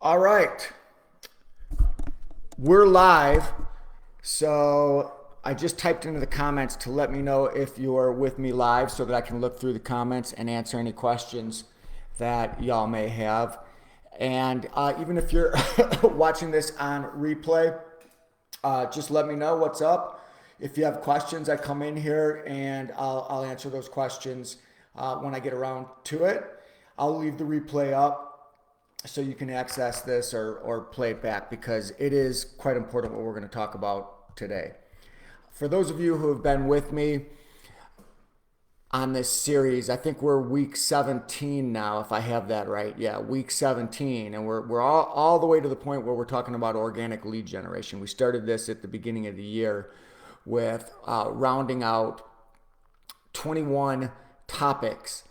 All right, we're live. So I just typed into the comments to let me know if you're with me live so that I can look through the comments and answer any questions that y'all may have. And even if you're watching this on replay, just let me know what's up. If you have questions, I come in here and I'll answer those questions when I get around to it. I'll leave the replay up so you can access this or play it back because it is quite important what we're going to talk about today. For those of you who have been with me on this series, I think we're week 17 now, if I have that right. Yeah, week 17. And we're all the way to the point where we're talking about organic lead generation. We started this at the beginning of the year with rounding out 21 topics.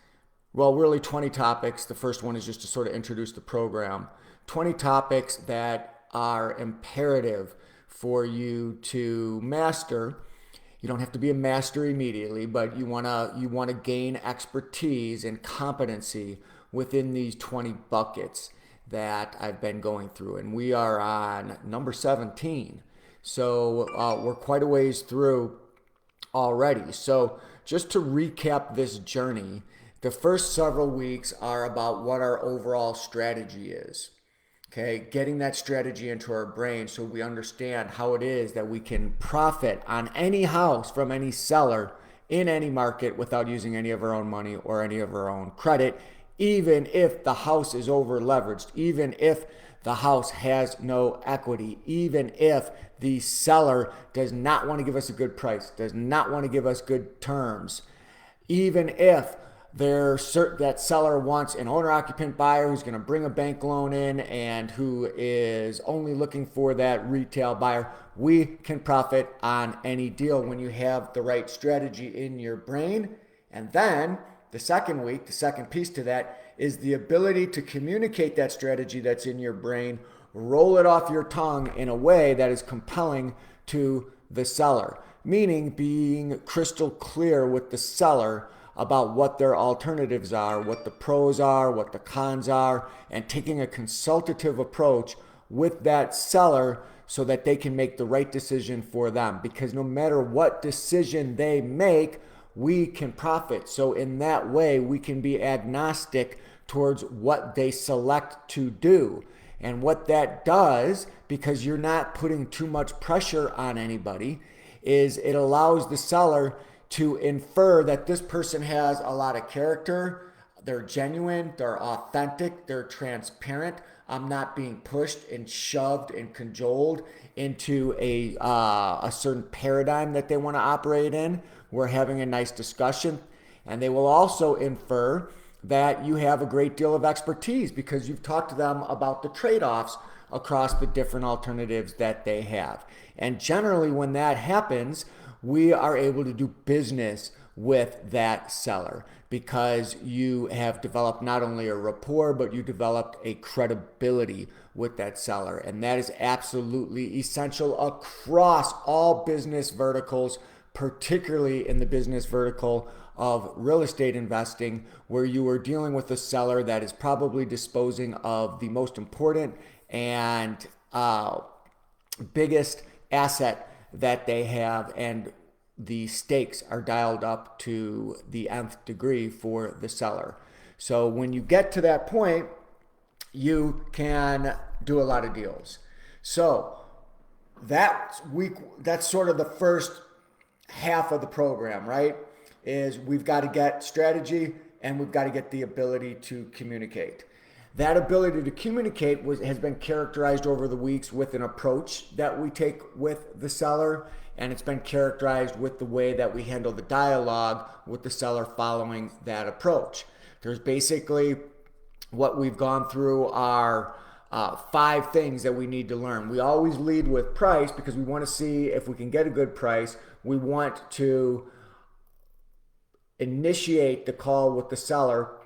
Well, really 20 topics. The first one is just to sort of introduce the program. 20 topics that are imperative for you to master. You don't have to be a master immediately, but you want to gain expertise and competency within these 20 buckets that I've been going through. And we are on number 17. So we're quite a ways through already. So just to recap this journey, the first several weeks are about what our overall strategy is. Okay, getting that strategy into our brain so we understand how it is that we can profit on any house from any seller in any market without using any of our own money or any of our own credit, even if the house is over leveraged, even if the house has no equity, even if the seller does not want to give us a good price, does not want to give us good terms, even if that seller wants an owner-occupant buyer who's going to bring a bank loan in and who is only looking for that retail buyer. We can profit on any deal when you have the right strategy in your brain. And then the second week, the second piece to that is the ability to communicate that strategy that's in your brain, roll it off your tongue in a way that is compelling to the seller, meaning being crystal clear with the seller about what their alternatives are, what the pros are, what the cons are, and taking a consultative approach with that seller so that they can make the right decision for them. Because no matter what decision they make, we can profit. So in that way, we can be agnostic towards what they select to do. And what that does, because you're not putting too much pressure on anybody, is it allows the seller to infer that this person has a lot of character, they're genuine, they're authentic, they're transparent. I'm not being pushed and shoved and cajoled into a certain paradigm that they want to operate in. We're having a nice discussion. And they will also infer that you have a great deal of expertise because you've talked to them about the trade-offs across the different alternatives that they have. And generally when that happens, we are able to do business with that seller because you have developed not only a rapport, but you developed a credibility with that seller. And that is absolutely essential across all business verticals, particularly in the business vertical of real estate investing, where you are dealing with a seller that is probably disposing of the most important and biggest asset that they have, and the stakes are dialed up to the nth degree for the seller. So when you get to that point, you can do a lot of deals. So that's sort of the first half of the program, right? Is we've got to get strategy and we've got to get the ability to communicate. That ability to communicate has been characterized over the weeks with an approach that we take with the seller, and it's been characterized with the way that we handle the dialogue with the seller following that approach. There's basically what we've gone through are 5 things that we need to learn. We always lead with price because we want to see if we can get a good price. We want to initiate the call with the seller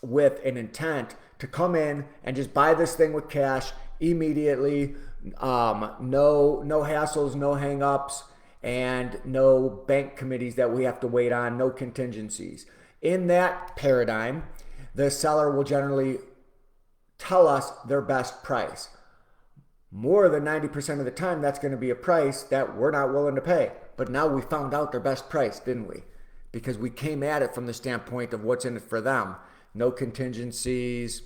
with an intent to come in and just buy this thing with cash immediately. No hassles, no hangups, and no bank committees that we have to wait on, no contingencies. In that paradigm, the seller will generally tell us their best price. More than 90% of the time, that's going to be a price that we're not willing to pay. But now we found out their best price, didn't we? Because we came at it from the standpoint of what's in it for them. No contingencies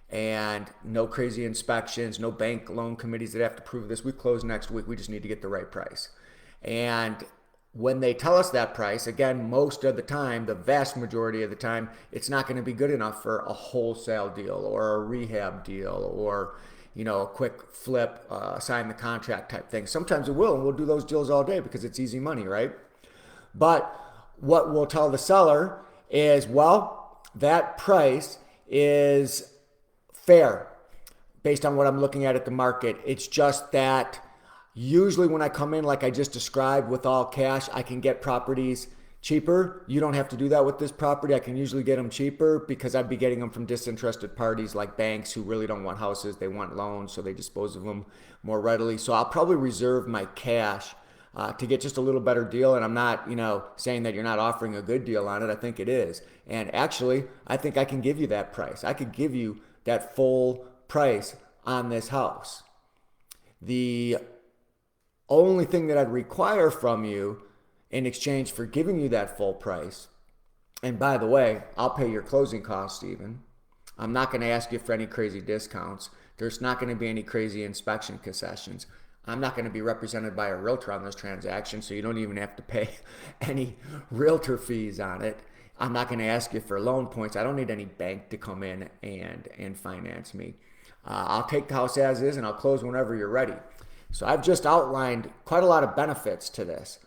and no crazy inspections, no bank loan committees that have to prove this. We close next week. We just need to get the right price. And when they tell us that price, again, most of the time, the vast majority of the time, it's not going to be good enough for a wholesale deal or a rehab deal or a quick flip, sign the contract type thing. Sometimes it will, and we'll do those deals all day because it's easy money, right? But what we'll tell the seller is, well, that price is fair based on what I'm looking at the market. It's just that usually when I come in, like I just described, with all cash, I can get properties cheaper. You don't have to do that with this property. I can usually get them cheaper because I'd be getting them from disinterested parties like banks who really don't want houses. They want loans, so they dispose of them more readily. So I'll probably reserve my cash to get just a little better deal. And I'm not, saying that you're not offering a good deal on it. I think it is. And actually, I think I can give you that price. I could give you that full price on this house. The only thing that I'd require from you in exchange for giving you that full price, and by the way, I'll pay your closing costs even. I'm not going to ask you for any crazy discounts. There's not going to be any crazy inspection concessions. I'm not going to be represented by a realtor on this transaction, so you don't even have to pay any realtor fees on it. I'm not going to ask you for loan points. I don't need any bank to come in and finance me. I'll take the house as is and I'll close whenever you're ready. So I've just outlined quite a lot of benefits to this.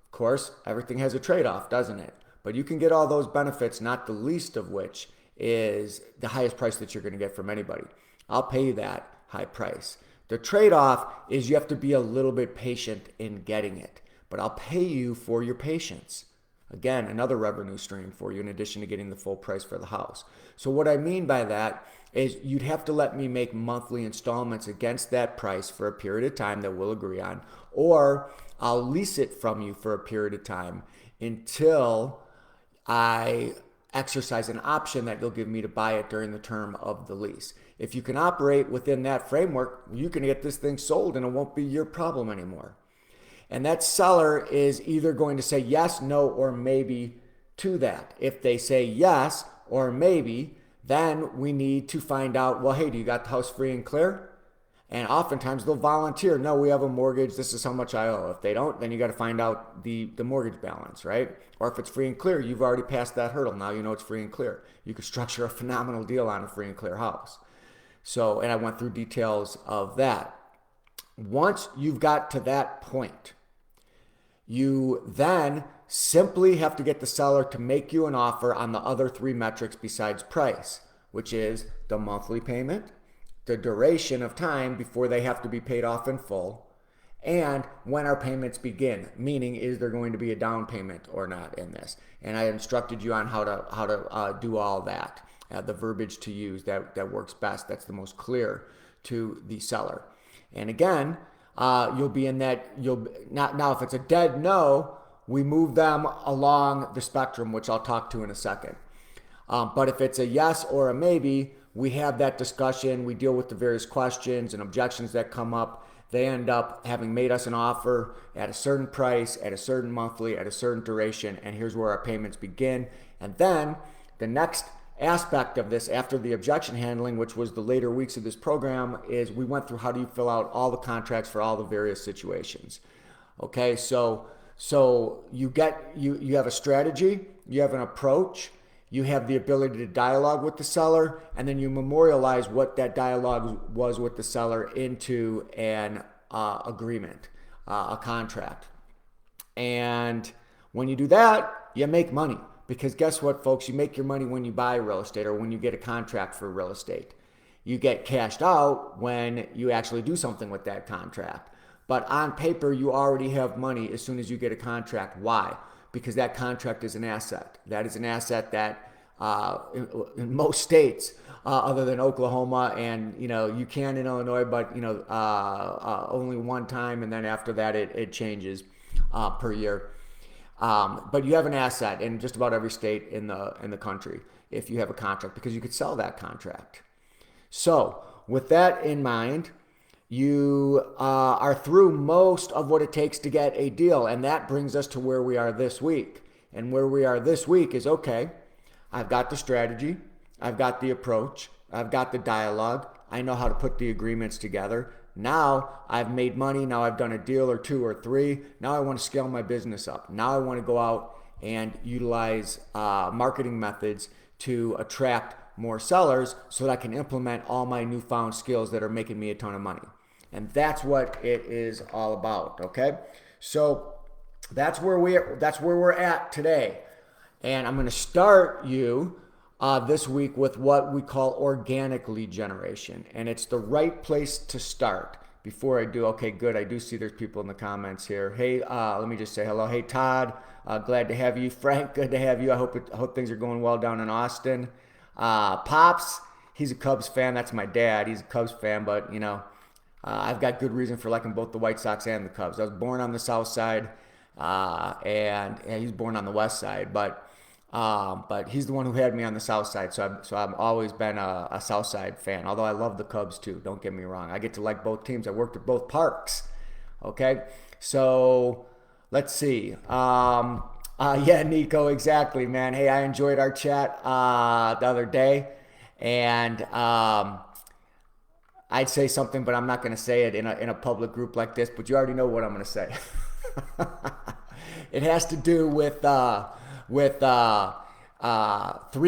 Of course, everything has a trade-off, doesn't it? But you can get all those benefits, not the least of which is the highest price that you're going to get from anybody. I'll pay you that high price. The trade-off is you have to be a little bit patient in getting it, but I'll pay you for your patience. Again, another revenue stream for you in addition to getting the full price for the house. So what I mean by that is you'd have to let me make monthly installments against that price for a period of time that we'll agree on, or I'll lease it from you for a period of time until I exercise an option that you'll give me to buy it during the term of the lease. If you can operate within that framework, you can get this thing sold and it won't be your problem anymore. And that seller is either going to say yes, no, or maybe to that. If they say yes or maybe, then we need to find out, well, hey, do you got the house free and clear? And oftentimes they'll volunteer. No, we have a mortgage. This is how much I owe. If they don't, then you got to find out the mortgage balance, right? Or if it's free and clear, you've already passed that hurdle. Now you know it's free and clear. You could structure a phenomenal deal on a free and clear house. So, and I went through details of that. Once you've got to that point, you then simply have to get the seller to make you an offer on the other three metrics besides price, which is the monthly payment, the duration of time before they have to be paid off in full, and when our payments begin, meaning is there going to be a down payment or not in this. And I instructed you on how to do all that, the verbiage to use that works best, that's the most clear to the seller. And again, you'll be in that, now if it's a dead no, we move them along the spectrum, which I'll talk to in a second. But if it's a yes or a maybe, we have that discussion, we deal with the various questions and objections that come up. They end up having made us an offer at a certain price, at a certain monthly, at a certain duration, and here's where our payments begin. And then the next aspect of this after the objection handling, which was the later weeks of this program, is we went through how do you fill out all the contracts for all the various situations. Okay, so you have a strategy, you have an approach, you have the ability to dialogue with the seller, and then you memorialize what that dialogue was with the seller into an agreement, a contract. And when you do that, you make money. Because guess what, folks? You make your money when you buy real estate or when you get a contract for real estate. You get cashed out when you actually do something with that contract. But on paper, you already have money as soon as you get a contract. Why? Because that contract is an asset. That is an asset that in most states, other than Oklahoma and, you can in Illinois, but, only one time. And then after that, it changes per year. But you have an asset in just about every state in the country if you have a contract, because you could sell that contract. So with that in mind, you are through most of what it takes to get a deal. And that brings us to where we are this week. And where we are this week is, okay, I've got the strategy, I've got the approach, I've got the dialogue, I know how to put the agreements together. Now I've made money, now I've done a deal or two or three. Now I want to scale my business up. Now I want to go out and utilize marketing methods to attract more sellers so that I can implement all my newfound skills that are making me a ton of money. And that's what it is all about, okay? So that's where we're at today. And I'm going to start you this week with what we call organic lead generation. And it's the right place to start. Before I do, okay, good. I do see there's people in the comments here. Hey, let me just say hello. Hey, Todd, glad to have you. Frank, good to have you. I hope things are going well down in Austin. Pops, he's a Cubs fan. That's my dad. He's a Cubs fan, but I've got good reason for liking both the White Sox and the Cubs. I was born on the south side, and he's born on the west side, but he's the one who had me on the south side, so I've always been a south side fan, although I love the Cubs too, don't get me wrong. I get to like both teams. I worked at both parks, okay? So let's see. Yeah, Nico, exactly, man. Hey, I enjoyed our chat the other day, and I'd say something, but I'm not going to say it in a public group like this, but you already know what I'm going to say. It has to do with 3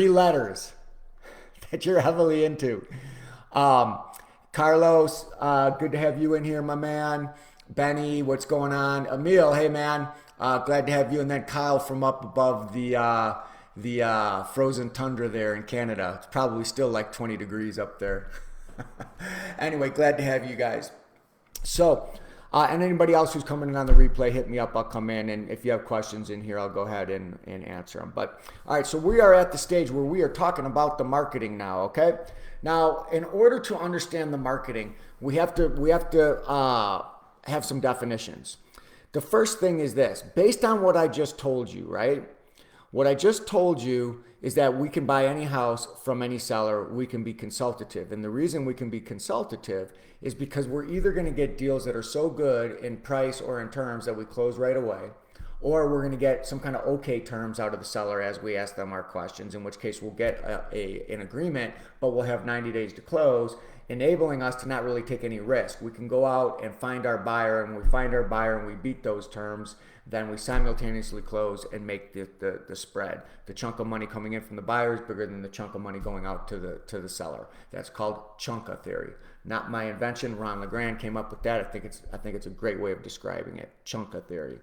letters that you're heavily into. Carlos, good to have you in here, my man. Benny, what's going on? Emil, hey man, glad to have you. And then Kyle from up above the frozen tundra there in Canada. It's probably still like 20 degrees up there. Anyway, glad to have you guys. So, and anybody else who's coming in on the replay, hit me up. I'll come in, and if you have questions in here, I'll go ahead and answer them. But all right, so we are at the stage where we are talking about the marketing now. Okay, now in order to understand the marketing, we have to have some definitions. The first thing is this: based on what I just told you, right? What I just told you is that we can buy any house from any seller. We can be consultative. And the reason we can be consultative is because we're either going to get deals that are so good in price or in terms that we close right away, or we're going to get some kind of okay terms out of the seller as we ask them our questions, in which case we'll get an agreement, but we'll have 90 days to close, enabling us to not really take any risk. We can go out and find our buyer, and when we find our buyer and we beat those terms, then we simultaneously close and make the spread. The chunk of money coming in from the buyer is bigger than the chunk of money going out to the seller. That's called chunka theory. Not my invention. Ron LeGrand came up with that. I think it's a great way of describing it. Chunka theory.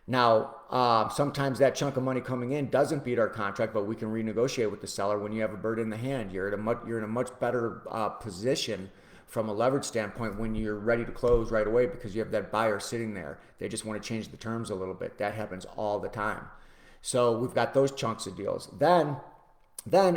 Now, sometimes that chunk of money coming in doesn't beat our contract, but we can renegotiate with the seller. When you have a bird in the hand, you're in a much better position from a leverage standpoint when you're ready to close right away, because you have that buyer sitting there. They just want to change the terms a little bit. That happens all the time. So we've got those chunks of deals. Then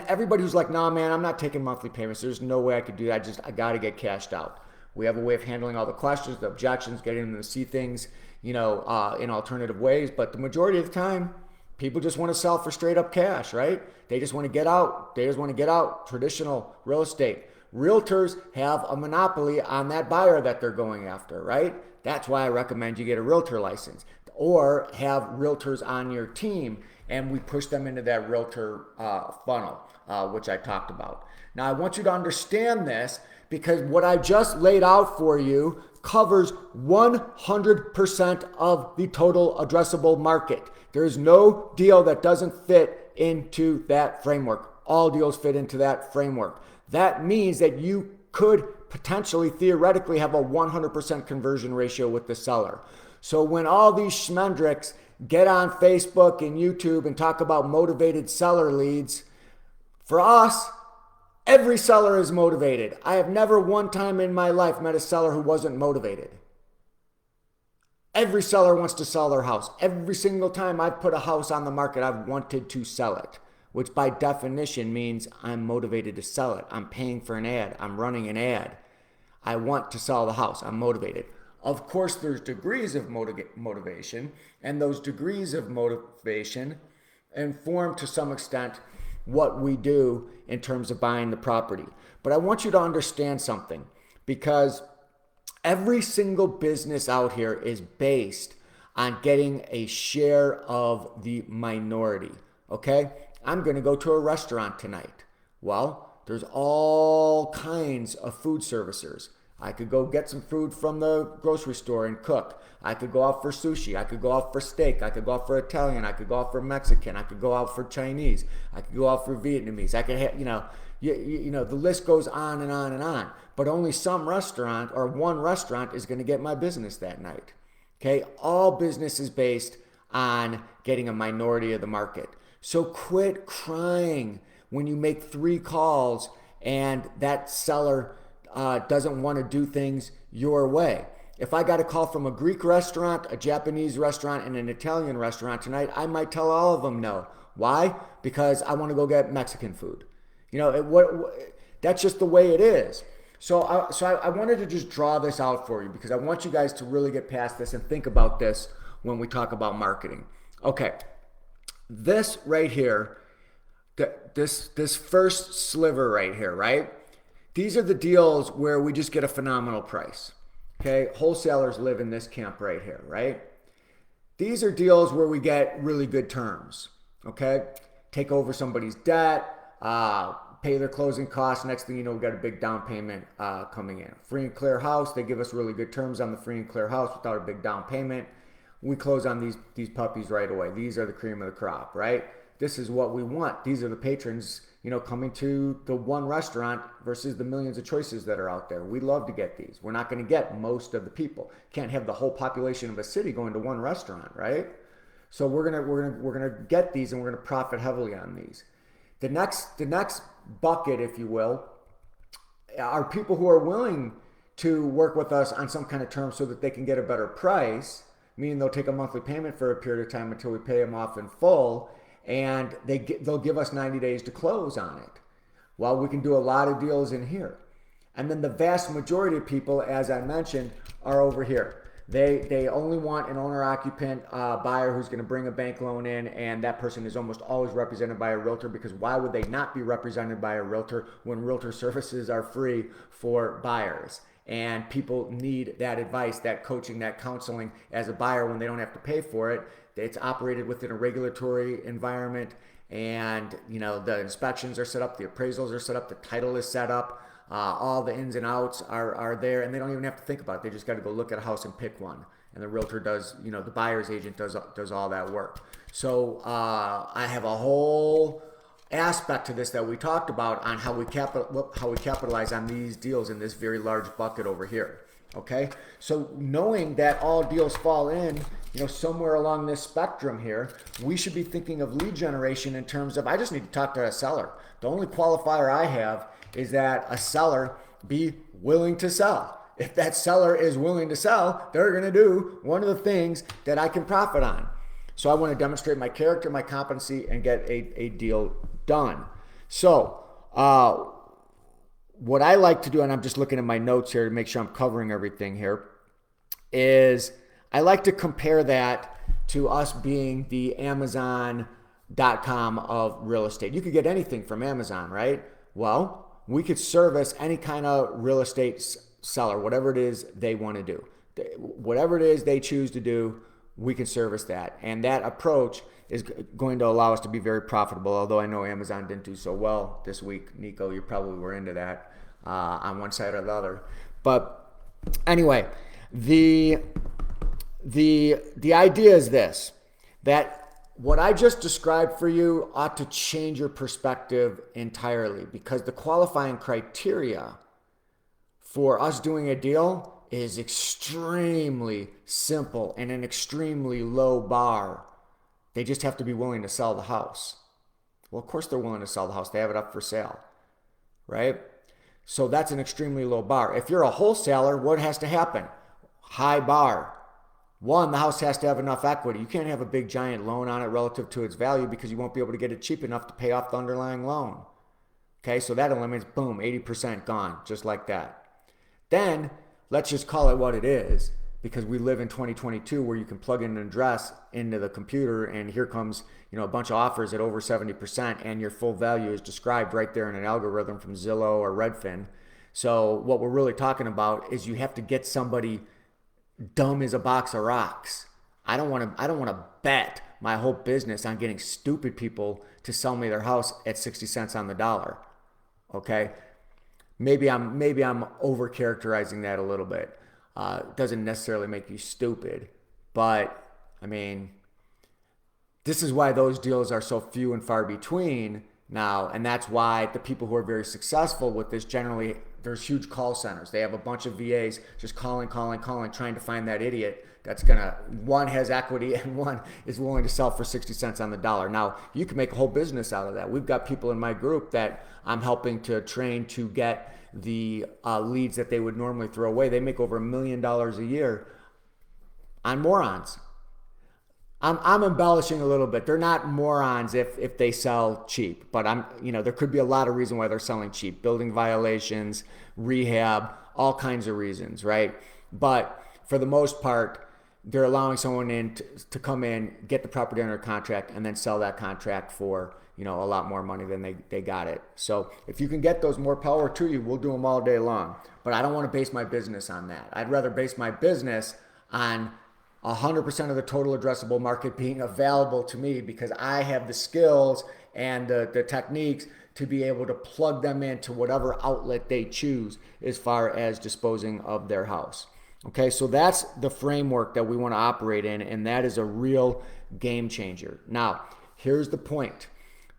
everybody who's like, nah, man, I'm not taking monthly payments. There's no way I could do that. I got to get cashed out. We have a way of handling all the questions, the objections, getting them to see things, in alternative ways. But the majority of the time, people just want to sell for straight up cash, right? They just want to get out. Traditional real estate. Realtors have a monopoly on that buyer that they're going after, right? That's why I recommend you get a realtor license or have realtors on your team, and we push them into that realtor funnel, which I talked about. Now, I want you to understand this, because what I just laid out for you covers 100% of the total addressable market. There's no deal that doesn't fit into that framework. All deals fit into that framework. That means that you could potentially, theoretically, have a 100% conversion ratio with the seller. So when all these schmendricks get on Facebook and YouTube and talk about motivated seller leads, for us, every seller is motivated. I have never one time in my life met a seller who wasn't motivated. Every seller wants to sell their house. Every single time I've put a house on the market, I've wanted to sell it, which by definition means I'm motivated to sell it. I'm paying for an ad. I'm running an ad. I want to sell the house. I'm motivated. Of course, there's degrees of motivation, and those degrees of motivation inform to some extent what we do in terms of buying the property. But I want you to understand something, because every single business out here is based on getting a share of the minority. Okay? I'm going to go to a restaurant tonight. Well, there's all kinds of food servicers. I could go get some food from the grocery store and cook. I could go out for sushi. I could go out for steak. I could go out for Italian. I could go out for Mexican. I could go out for Chinese. I could go out for Vietnamese. I could have, the list goes on and on and on. But only some restaurant or one restaurant is going to get my business that night. Okay? All business is based on getting a minority of the market. So quit crying when you make 3 calls and that seller doesn't want to do things your way. If I got a call from a Greek restaurant, a Japanese restaurant, and an Italian restaurant tonight, I might tell all of them no. Why? Because I want to go get Mexican food. That's just the way it is. So I wanted to just draw this out for you, because I want you guys to really get past this and think about this when we talk about marketing. Okay, this right here, this first sliver right here, right? These are the deals where we just get a phenomenal price. Okay, wholesalers live in this camp right here, right? These are deals where we get really good terms. Okay, take over somebody's debt, pay their closing costs. Next thing you know, we got a big down payment coming in. Free and clear house. They give us really good terms on the free and clear house without a big down payment. We close on these puppies right away. These are the cream of the crop, right? This is what we want. These are the patrons, coming to the one restaurant versus the millions of choices that are out there. We love to get these. We're not going to get most of the people. Can't have the whole population of a city going to one restaurant, right? So we're gonna get these, and we're gonna profit heavily on these. The next bucket, if you will, are people who are willing to work with us on some kind of term so that they can get a better price, meaning they'll take a monthly payment for a period of time until we pay them off in full, and they'll give us 90 days to close on it. Well, we can do a lot of deals in here. And then the vast majority of people, as I mentioned, are over here. They only want an owner-occupant buyer who's going to bring a bank loan in, and that person is almost always represented by a realtor, because why would they not be represented by a realtor when realtor services are free for buyers? And people need that advice, that coaching, that counseling as a buyer when they don't have to pay for it. It's operated within a regulatory environment, and the inspections are set up, the appraisals are set up, the title is set up. All the ins and outs are there, and they don't even have to think about it. They just got to go look at a house and pick one. And the realtor does, the buyer's agent does all that work. So I have a whole aspect to this that we talked about on how we capitalize on these deals in this very large bucket over here. Okay, so knowing that all deals fall in, somewhere along this spectrum here, we should be thinking of lead generation in terms of, I just need to talk to a seller. The only qualifier I have is that a seller be willing to sell. If that seller is willing to sell, they're going to do one of the things that I can profit on. So I want to demonstrate my character, my competency, and get a deal done. So what I like to do, and I'm just looking at my notes here to make sure I'm covering everything here, is I like to compare that to us being the Amazon.com of real estate. You could get anything from Amazon, right? Well, we could service any kind of real estate seller, whatever it is they want to do. Whatever it is they choose to do, we can service that. And that approach is going to allow us to be very profitable, although I know Amazon didn't do so well this week. Nico, you probably were into that on one side or the other. But anyway, the idea is this, that what I just described for you ought to change your perspective entirely, because the qualifying criteria for us doing a deal is extremely simple and an extremely low bar. They just have to be willing to sell the house. Well, of course they're willing to sell the house. They have it up for sale, right? So that's an extremely low bar. If you're a wholesaler, what has to happen? High bar. One, the house has to have enough equity. You can't have a big giant loan on it relative to its value, because you won't be able to get it cheap enough to pay off the underlying loan. Okay, so that eliminates, boom, 80% gone, just like that. Then, let's just call it what it is. because we live in 2022 where you can plug in an address into the computer and here comes, a bunch of offers at over 70% and your full value is described right there in an algorithm from Zillow or Redfin. So what we're really talking about is you have to get somebody dumb as a box of rocks. I don't want to bet my whole business on getting stupid people to sell me their house at 60 cents on the dollar. Okay? Maybe I'm over characterizing that a little bit. It doesn't necessarily make you stupid, but I mean, this is why those deals are so few and far between now, and that's why the people who are very successful with this generally there's huge call centers. They have a bunch of VAs just calling, trying to find that idiot that's gonna one has equity and one is willing to sell for 60 cents on the dollar. Now you can make a whole business out of that. We've got people in my group that I'm helping to train to get the leads that they would normally throw away. They make over $1 million a year on morons. I'm embellishing a little bit. They're not morons if they sell cheap, but there could be a lot of reasons why they're selling cheap. Building violations, rehab, all kinds of reasons, right? But for the most part, they're allowing someone in to come in, get the property under contract, and then sell that contract for, a lot more money than they got it. So if you can get those, more power to you. We'll do them all day long. But I don't want to base my business on that. I'd rather base my business on 100% of the total addressable market being available to me because I have the skills and the techniques to be able to plug them into whatever outlet they choose as far as disposing of their house. Okay, so that's the framework that we want to operate in, and that is a real game changer. Now, here's the point.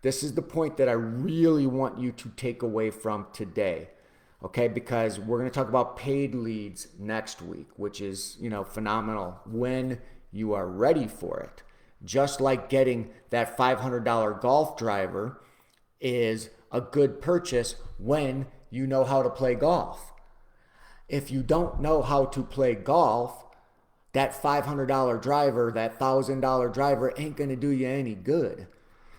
This is the point that I really want you to take away from today. Okay, because we're going to talk about paid leads next week, which is, phenomenal when you are ready for it. Just like getting that $500 golf driver is a good purchase when you know how to play golf. If you don't know how to play golf, that $500 driver, that $1,000 driver ain't going to do you any good.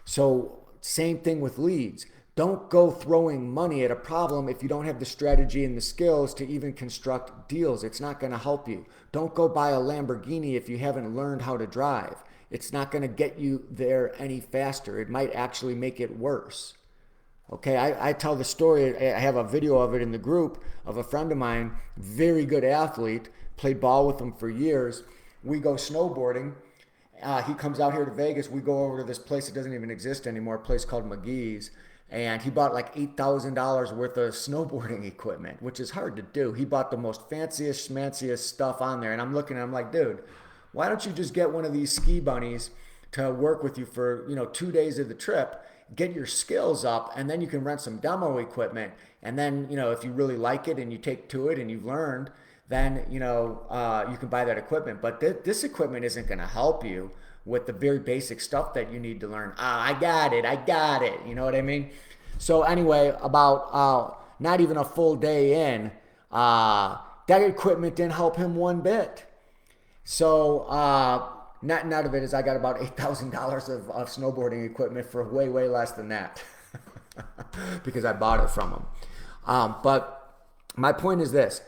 So same thing with leads. Don't go throwing money at a problem if you don't have the strategy and the skills to even construct deals. It's not going to help you. Don't go buy a Lamborghini if you haven't learned how to drive. It's not going to get you there any faster. It might actually make it worse. Okay, I tell the story, I have a video of it in the group of a friend of mine, very good athlete, played ball with him for years. We go snowboarding. He comes out here to Vegas. We go over to this place that doesn't even exist anymore, a place called McGee's. And he bought like $8,000 worth of snowboarding equipment, which is hard to do. He bought the most fanciest, schmanciest stuff on there. And I'm looking at him like, dude, why don't you just get one of these ski bunnies to work with you for, 2 days of the trip, get your skills up, and then you can rent some demo equipment. And then, if you really like it and you take to it and you've learned, then, you can buy that equipment. But this equipment isn't going to help you with the very basic stuff that you need to learn. I got it. You know what I mean? So anyway, about not even a full day in, that equipment didn't help him one bit. So net of it is I got about $8,000 of snowboarding equipment for way less than that because I bought it from him. But my point is this.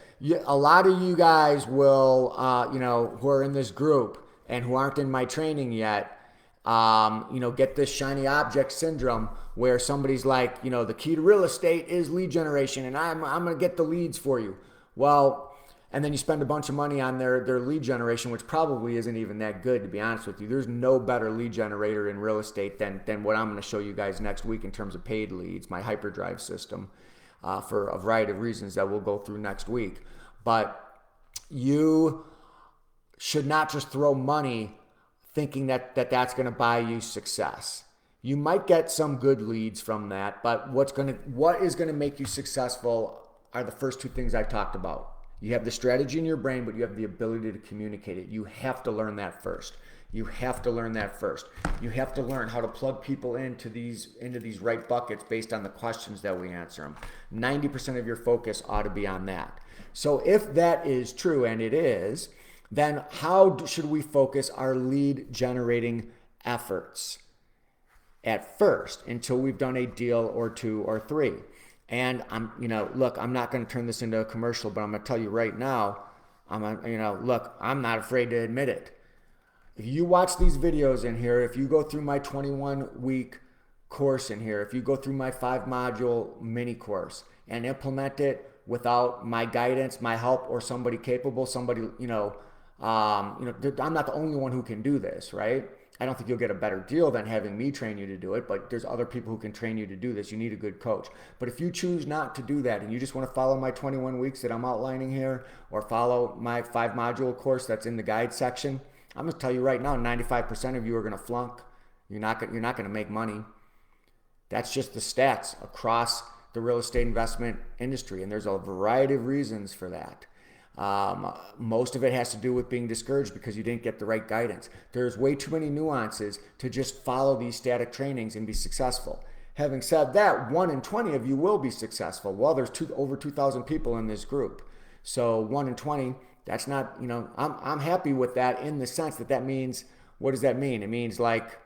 A lot of you guys will, who are in this group and who aren't in my training yet, get this shiny object syndrome where somebody's like, the key to real estate is lead generation and I'm going to get the leads for you. Well, and then you spend a bunch of money on their lead generation, which probably isn't even that good, to be honest with you. There's no better lead generator in real estate than what I'm going to show you guys next week in terms of paid leads, my hyperdrive system, for a variety of reasons that we'll go through next week. But you should not just throw money thinking that that's going to buy you success. You might get some good leads from that, but what is going to make you successful are the first two things I talked about. You have the strategy in your brain, but you have the ability to communicate it. You have to learn that first. You have to learn how to plug people into these right buckets based on the questions that we answer them. 90% of your focus ought to be on that. So if that is true, and it is, then how should we focus our lead generating efforts at first until we've done a deal or two or three? And I'm not going to turn this into a commercial, but I'm going to tell you right now, Look, I'm not afraid to admit it. If you watch these videos in here, if you go through my 21-week course in here, if you go through my 5-module mini course and implement it without my guidance, my help, or somebody capable, somebody, I'm not the only one who can do this, right? I don't think you'll get a better deal than having me train you to do it, but there's other people who can train you to do this. You need a good coach. But if you choose not to do that and you just want to follow my 21 weeks that I'm outlining here, or follow my 5-module course that's in the guide section, I'm going to tell you right now, 95% of you are going to flunk. You're not going to make money. That's just the stats across the real estate investment industry, and there's a variety of reasons for that. Most of it has to do with being discouraged because you didn't get the right guidance. There's way too many nuances to just follow these static trainings and be successful. Having said that, 1 in 20 of you will be successful. Well, there's over 2,000 people in this group. So 1 in 20, that's not, I'm happy with that in the sense that means, what does that mean? It means like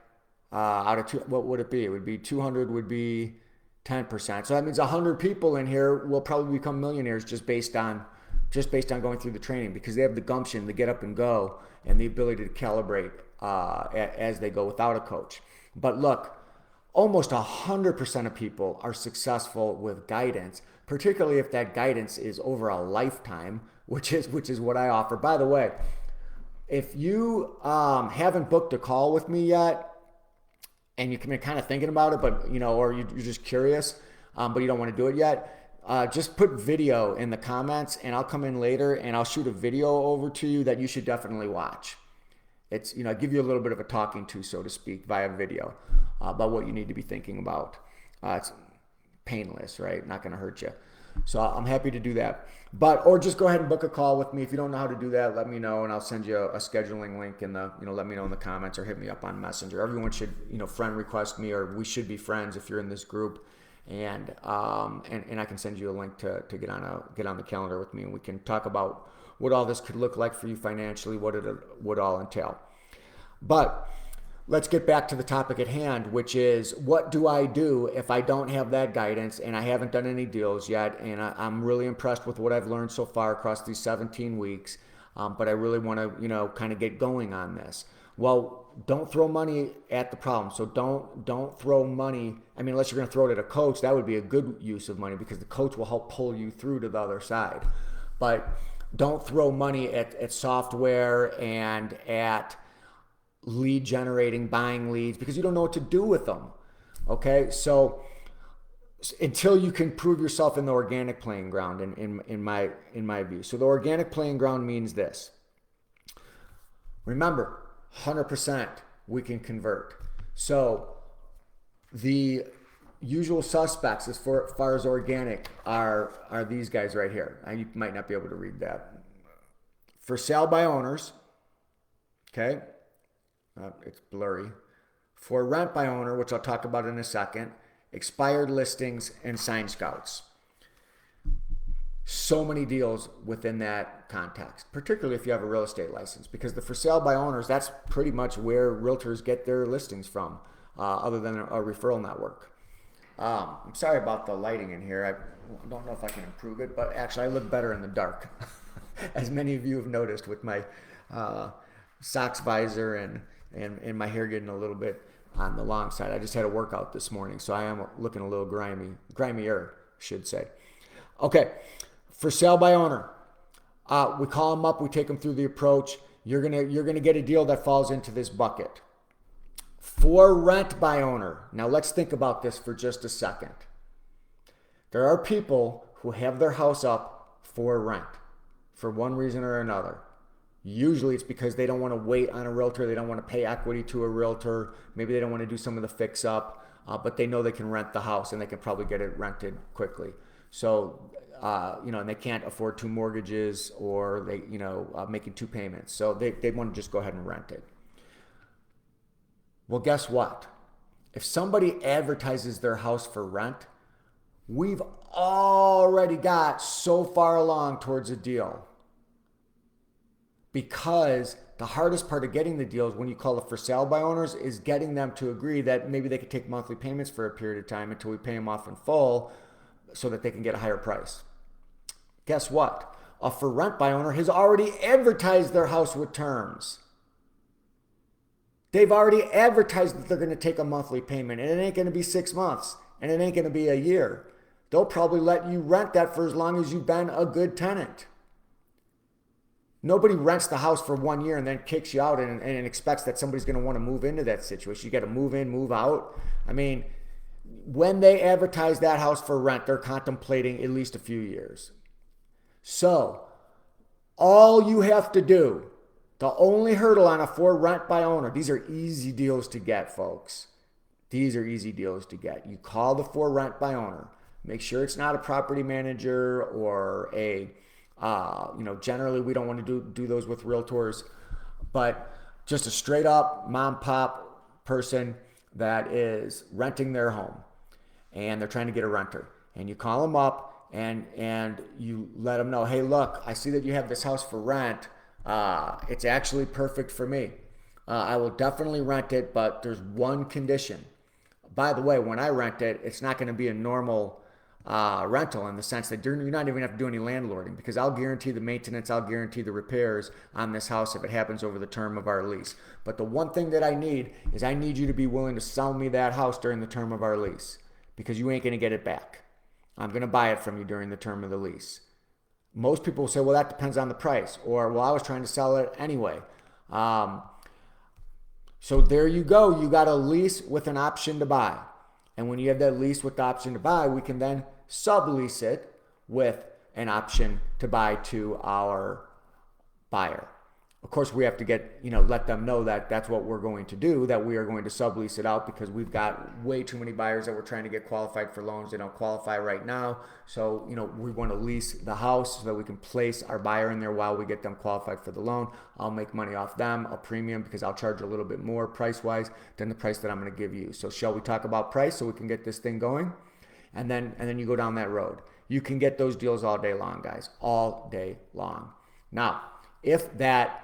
out of what would it be? It would be 200 would be 10%. So that means 100 people in here will probably become millionaires just based on going through the training, because they have the gumption to get up and go and the ability to calibrate as they go without a coach. But look, almost 100% of people are successful with guidance, particularly if that guidance is over a lifetime, which is what I offer. By the way, if you haven't booked a call with me yet, and you're kind of thinking about it, but or you're just curious, but you don't want to do it yet, just put video in the comments, and I'll come in later and I'll shoot a video over to you that you should definitely watch. It's I give you a little bit of a talking to, so to speak, via video about what you need to be thinking about. It's painless, right? Not going to hurt you. So I'm happy to do that. Or just go ahead and book a call with me. If you don't know how to do that, let me know, and I'll send you a scheduling link in the, let me know in the comments, or hit me up on Messenger. Everyone should, friend request me, or we should be friends if you're in this group. And I can send you a link to get on the calendar with me, and we can talk about what all this could look like for you financially, what it would all entail. But let's get back to the topic at hand, which is, what do I do if I don't have that guidance and I haven't done any deals yet? And I'm really impressed with what I've learned so far across these 17 weeks, but I really want to, kind of get going on this. Well, don't throw money at the problem. So don't throw money. I mean, unless you're going to throw it at a coach, that would be a good use of money, because the coach will help pull you through to the other side. But don't throw money at software and at lead generating, buying leads, because you don't know what to do with them. Okay, so until you can prove yourself in the organic playing ground, in my view. So the organic playing ground means this. Remember, 100% we can convert. So the usual suspects as far as organic are these guys right here. You might not be able to read that. For sale by owners, okay, it's blurry. For rent by owner, which I'll talk about in a second, expired listings, and sign scouts. So many deals within that context, particularly if you have a real estate license, because the for sale by owners, that's pretty much where realtors get their listings from, other than a referral network. I'm sorry about the lighting in here. I don't know if I can improve it, but actually I look better in the dark, as many of you have noticed with my socks visor and my hair getting a little bit on the long side. I just had a workout this morning, so I am looking a little grimier, should say. Okay, for sale by owner, we call them up, we take them through the approach. You're gonna get a deal that falls into this bucket. For rent by owner, now let's think about this for just a second. There are people who have their house up for rent for one reason or another. Usually it's because they don't want to wait on a realtor. They don't want to pay equity to a realtor. Maybe they don't want to do some of the fix up, but they know they can rent the house and they can probably get it rented quickly. So, and they can't afford 2 mortgages, or they, making 2 payments. So they want to just go ahead and rent it. Well, guess what? If somebody advertises their house for rent, we've already got so far along towards a deal. Because the hardest part of getting the deals when you call it for sale by owners is getting them to agree that maybe they could take monthly payments for a period of time until we pay them off in full, so that they can get a higher price. Guess what? a for rent by owner has already advertised their house with terms. They've already advertised that they're going to take a monthly payment, and it ain't going to be 6 months, and it ain't going to be a year. They'll probably let you rent that for as long as you've been a good tenant. Nobody rents the house for 1 year and then kicks you out and expects that somebody's going to want to move into that situation. You got to move in, move out. I mean, when they advertise that house for rent, they're contemplating at least a few years. So, all you have to do, the only hurdle on a for rent by owner, these are easy deals to get, folks. These are easy deals to get. You call the for rent by owner. Make sure it's not a property manager or a, generally we don't want to do those with realtors, but just a straight up mom pop person that is renting their home and they're trying to get a renter. And you call them up and you let them know, hey, look, I see that you have this house for rent. It's actually perfect for me. I will definitely rent it, but there's one condition. By the way, when I rent it, it's not going to be a normal rental in the sense that you're not even going to have to do any landlording, because I'll guarantee the maintenance, I'll guarantee the repairs on this house if it happens over the term of our lease. But the one thing that I need is I need you to be willing to sell me that house during the term of our lease, because you ain't going to get it back. I'm going to buy it from you during the term of the lease. Most people will say, well, that depends on the price, or, well, I was trying to sell it anyway. So there you go. You got a lease with an option to buy. And when you have that lease with the option to buy, we can then sublease it with an option to buy to our buyer. Of course, we have to let them know that that's what we're going to do, that we are going to sublease it out, because we've got way too many buyers that we're trying to get qualified for loans. They don't qualify right now. So, we want to lease the house so that we can place our buyer in there while we get them qualified for the loan. I'll make money off them, a premium, because I'll charge a little bit more price-wise than the price that I'm going to give you. So shall we talk about price so we can get this thing going? And then you go down that road. You can get those deals all day long, guys, all day long. Now, if that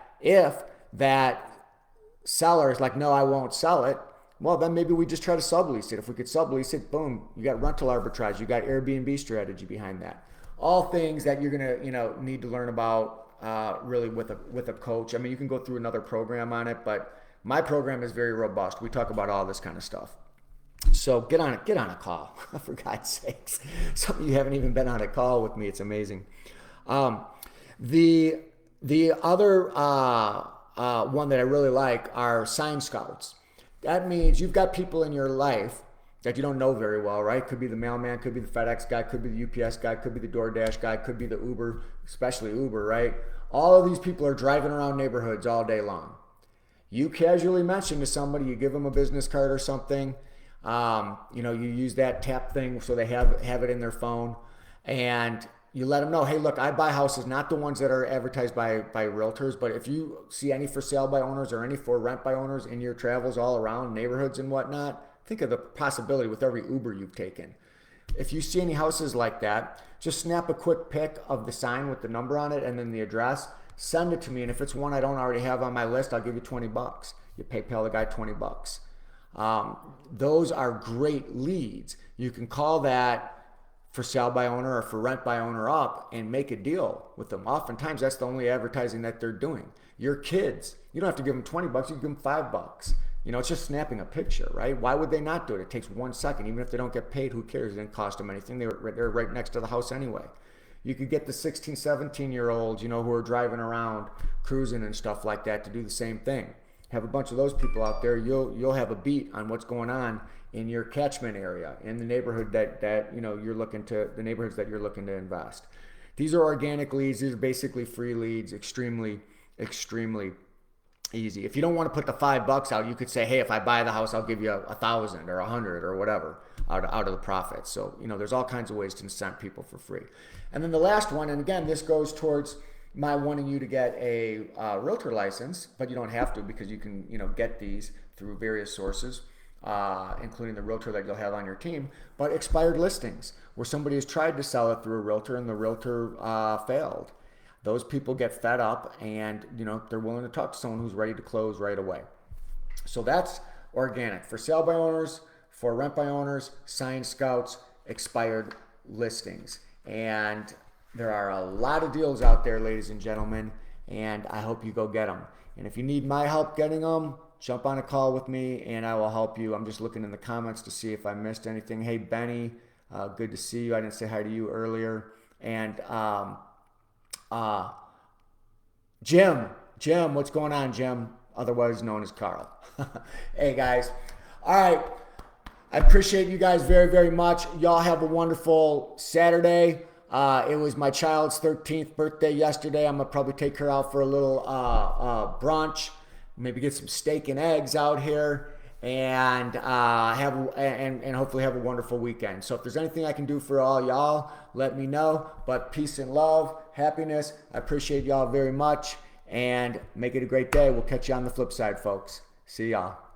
seller is like, no, I won't sell it, well, then maybe we just try to sublease it. If we could sublease it, boom, you got rental arbitrage, you got Airbnb strategy behind that. All things that you're gonna need to learn about really with a coach. I mean, you can go through another program on it, but my program is very robust. We talk about all this kind of stuff. So get on a call, for God's sakes. Some of you haven't even been on a call with me. It's amazing. The other one that I really like are sign scouts. That means you've got people in your life that you don't know very well, right? Could be the mailman, could be the FedEx guy, could be the UPS guy, could be the DoorDash guy, could be the Uber, especially Uber, right? All of these people are driving around neighborhoods all day long. You casually mention to somebody, you give them a business card or something, you use that tap thing so they have it in their phone, and you let them know, hey, look, I buy houses, not the ones that are advertised by realtors, but if you see any for sale by owners or any for rent by owners in your travels all around neighborhoods and whatnot, think of the possibility with every Uber you've taken. If you see any houses like that, just snap a quick pic of the sign with the number on it and then the address, send it to me, and if it's one I don't already have on my list, I'll give you $20. You PayPal the guy $20. Those are great leads. You can call that for sale by owner or for rent by owner up and make a deal with them. Oftentimes that's the only advertising that they're doing. Your kids, you don't have to give them $20, you can give them $5. It's just snapping a picture, right? Why would they not do it? It takes 1 second. Even if they don't get paid, who cares? It didn't cost them anything. They're right next to the house anyway. You could get the 16, 17-year-olds, who are driving around, cruising and stuff like that to do the same thing. Have a bunch of those people out there. You'll have a beat on what's going on in your catchment area, in the neighborhood that you're looking to, the neighborhoods that you're looking to invest. These are organic leads. These are basically free leads. Extremely easy. If you don't want to put the $5 out, you could say, hey, if I buy the house, I'll give you 1,000 or 100 or whatever out of the profits. So there's all kinds of ways to incent people for free. And then the last one, and again, this goes towards my wanting you to get a realtor license, but you don't have to, because you can get these through various sources, including the realtor that you'll have on your team. But expired listings, where somebody has tried to sell it through a realtor and the realtor failed. Those people get fed up, and they're willing to talk to someone who's ready to close right away. So that's organic. For sale by owners, for rent by owners, sign scouts, expired listings. And There are a lot of deals out there, ladies and gentlemen, and I hope you go get them. And if you need my help getting them, jump on a call with me and I will help you. I'm just looking in the comments to see if I missed anything. Hey, Benny, good to see you. I didn't say hi to you earlier. And uh, Jim, what's going on, Jim? Otherwise known as Carl. Hey, guys. All right. I appreciate you guys very, very much. Y'all have a wonderful Saturday. It was my child's 13th birthday yesterday. I'm going to probably take her out for a little brunch, maybe get some steak and eggs out here, and and hopefully have a wonderful weekend. So if there's anything I can do for all y'all, let me know. But peace and love, happiness. I appreciate y'all very much, and make it a great day. We'll catch you on the flip side, folks. See y'all.